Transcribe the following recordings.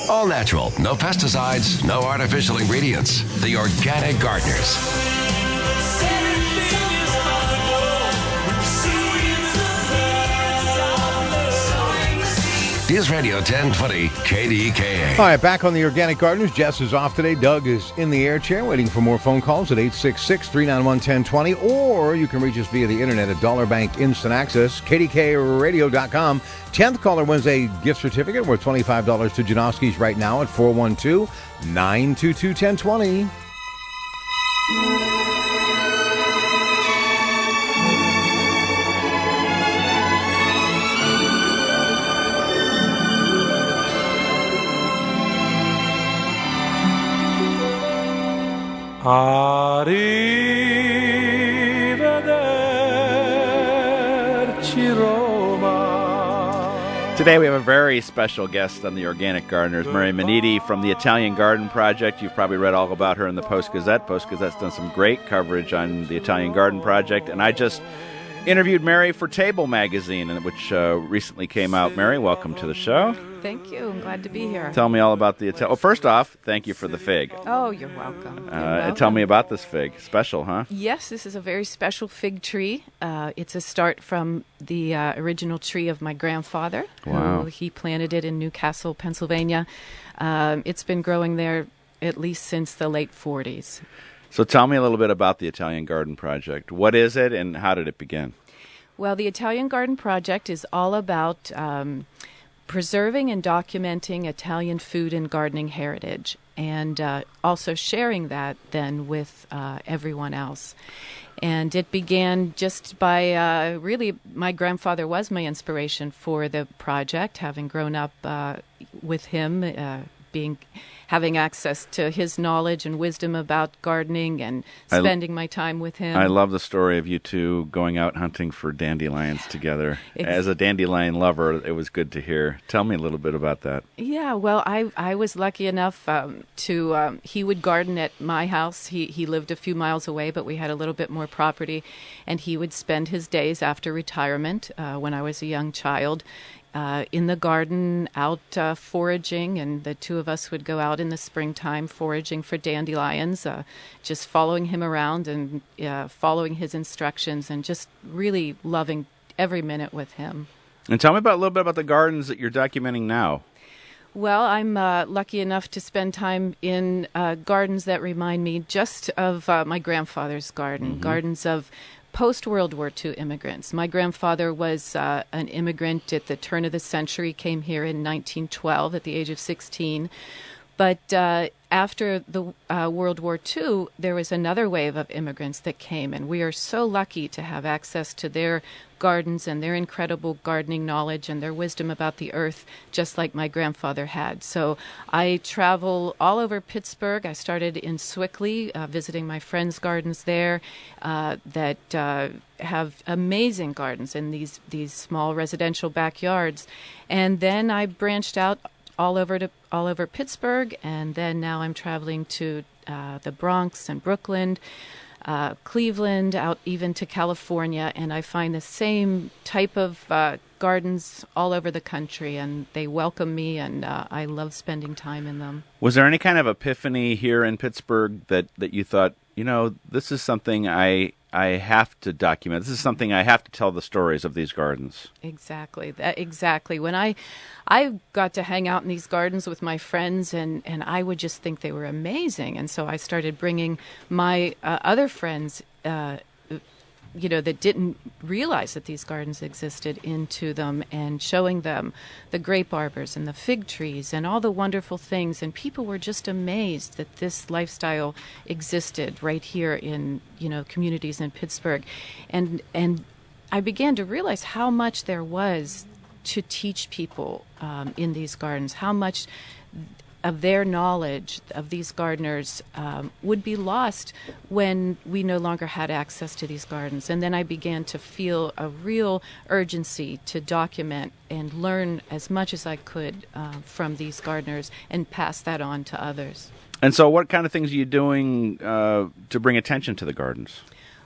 All natural, no pesticides, no artificial ingredients. The Organic Gardeners. News Radio 1020 KDKA. All right, back on the Organic Gardeners. Jess is off today. Doug is in the air chair waiting for more phone calls at 866-391-1020. Or you can reach us via the internet at Dollar Bank Instant Access, KDKARadio.com. 10th caller wins a gift certificate worth $25 to Janowski's right now at 412-922-1020. Arrivederci Roma. Today we have a very special guest on the Organic Gardeners, Mary Maniti from the Italian Garden Project. You've probably read all about her in the Post-Gazette. Post-Gazette's done some great coverage on the Italian Garden Project, and I just interviewed Mary for Table magazine, which recently came out. Mary, welcome to the show. Thank you. I'm glad to be here. Tell me all about the Italian. Oh, first off, thank you for the fig. Oh, you're welcome. Tell me about this fig. Special, huh? Yes, this is a very special fig tree. It's a start from the original tree of my grandfather. Wow. He planted it in Newcastle, Pennsylvania. It's been growing there at least since the late 40s. So tell me a little bit about the Italian Garden Project. What is it and how did it begin? Well, the Italian Garden Project is all about preserving and documenting Italian food and gardening heritage, and also sharing that then with everyone else. And it began just by really, my grandfather was my inspiration for the project, having grown up with him, having access to his knowledge and wisdom about gardening and spending my time with him. I love the story of you two going out hunting for dandelions together. As a dandelion lover, it was good to hear. Tell me a little bit about that. Yeah, well, I was lucky enough he would garden at my house. He lived a few miles away, but we had a little bit more property, and he would spend his days after retirement, when I was a young child, in the garden, out foraging, and the two of us would go out in the springtime foraging for dandelions, just following him around and following his instructions and just really loving every minute with him. And tell me a little bit about the gardens that you're documenting now. Well, I'm lucky enough to spend time in gardens that remind me just of my grandfather's garden, gardens of post-World War II immigrants. My grandfather was an immigrant at the turn of the century, came here in 1912 at the age of 16. But after the World War II, there was another wave of immigrants that came, and we are so lucky to have access to their gardens and their incredible gardening knowledge and their wisdom about the earth, just like my grandfather had. So I travel all over Pittsburgh. I started in Swickley, visiting my friends' gardens there that have amazing gardens in these small residential backyards. And then I branched out all over Pittsburgh, and then now I'm traveling to the Bronx and Brooklyn, Cleveland, out even to California, and I find the same type of gardens all over the country, and they welcome me, and I love spending time in them. Was there any kind of epiphany here in Pittsburgh that you thought, this is something I have to document. This is something I have to tell the stories of these gardens. Exactly. Exactly. When I got to hang out in these gardens with my friends, and I would just think they were amazing. And so I started bringing my other friends, that didn't realize that these gardens existed, into them, and showing them the grape arbors and the fig trees and all the wonderful things. And people were just amazed that this lifestyle existed right here in, communities in Pittsburgh. And I began to realize how much there was to teach people in these gardens, how much of their knowledge of these gardeners would be lost when we no longer had access to these gardens. And then I began to feel a real urgency to document and learn as much as I could from these gardeners and pass that on to others. And so what kind of things are you doing to bring attention to the gardens?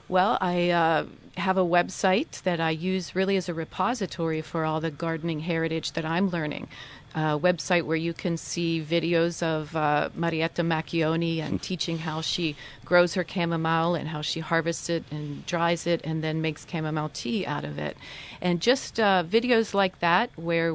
Well, I have a website that I use really as a repository for all the gardening heritage that I'm learning website where you can see videos of Marietta Macchioni and teaching how she grows her chamomile and how she harvests it and dries it and then makes chamomile tea out of it. And just videos like that where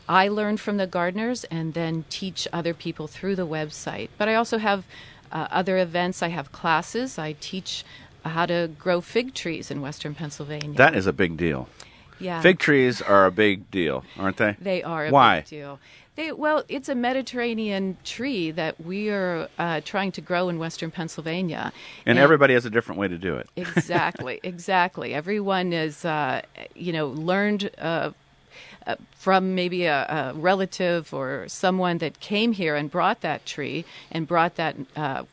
I learn from the gardeners and then teach other people through the website. But I also have other events. I have classes. I teach how to grow fig trees in western Pennsylvania. That is a big deal. Yeah. Fig trees are a big deal, aren't they? They are a Why? big deal. Well, it's a Mediterranean tree that we are trying to grow in western Pennsylvania. And everybody has a different way to do it. Exactly, exactly. Everyone is, learned from maybe a relative or someone that came here and brought that tree and brought that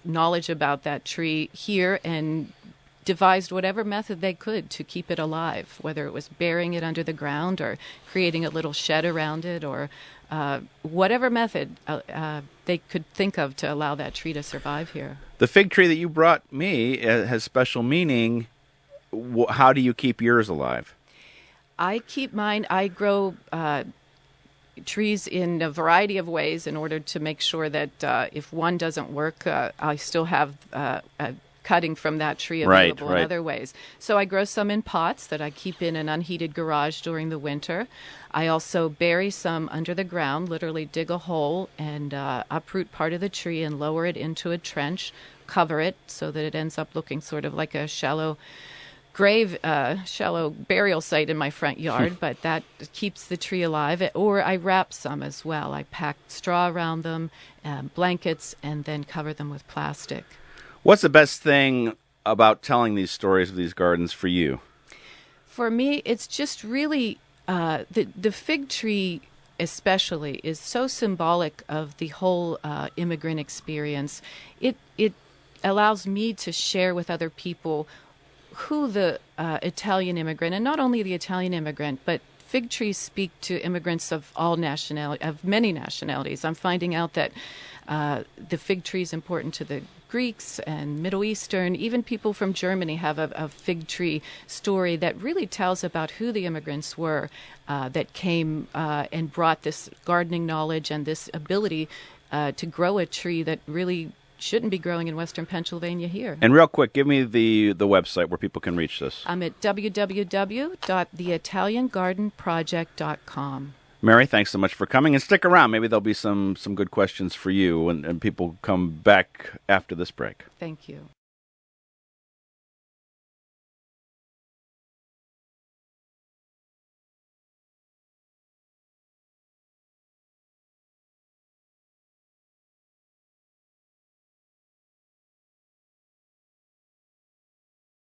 knowledge about that tree here and devised whatever method they could to keep it alive, whether it was burying it under the ground or creating a little shed around it or whatever method they could think of to allow that tree to survive here. The fig tree that you brought me has special meaning. How do you keep yours alive? I keep mine. I grow trees in a variety of ways in order to make sure that if one doesn't work, I still have a cutting from that tree available in other ways. So I grow some in pots that I keep in an unheated garage during the winter. I also bury some under the ground, literally dig a hole and uproot part of the tree and lower it into a trench, cover it so that it ends up looking sort of like a shallow burial site in my front yard, but that keeps the tree alive. Or I wrap some as well. I pack straw around them, blankets, and then cover them with plastic. What's the best thing about telling these stories of these gardens for you? For me, it's just really the fig tree especially is so symbolic of the whole immigrant experience. It allows me to share with other people who the Italian immigrant, and not only the Italian immigrant, but fig trees speak to immigrants of many nationalities. I'm finding out that the fig tree is important to the Greeks and Middle Eastern. Even people from Germany have a fig tree story that really tells about who the immigrants were that came and brought this gardening knowledge and this ability to grow a tree that really shouldn't be growing in western Pennsylvania here. And real quick, give me the website where people can reach this. I'm at www.theitaliangardenproject.com. Mary, thanks so much for coming, and stick around. Maybe there'll be some good questions for you and people come back after this break. Thank you.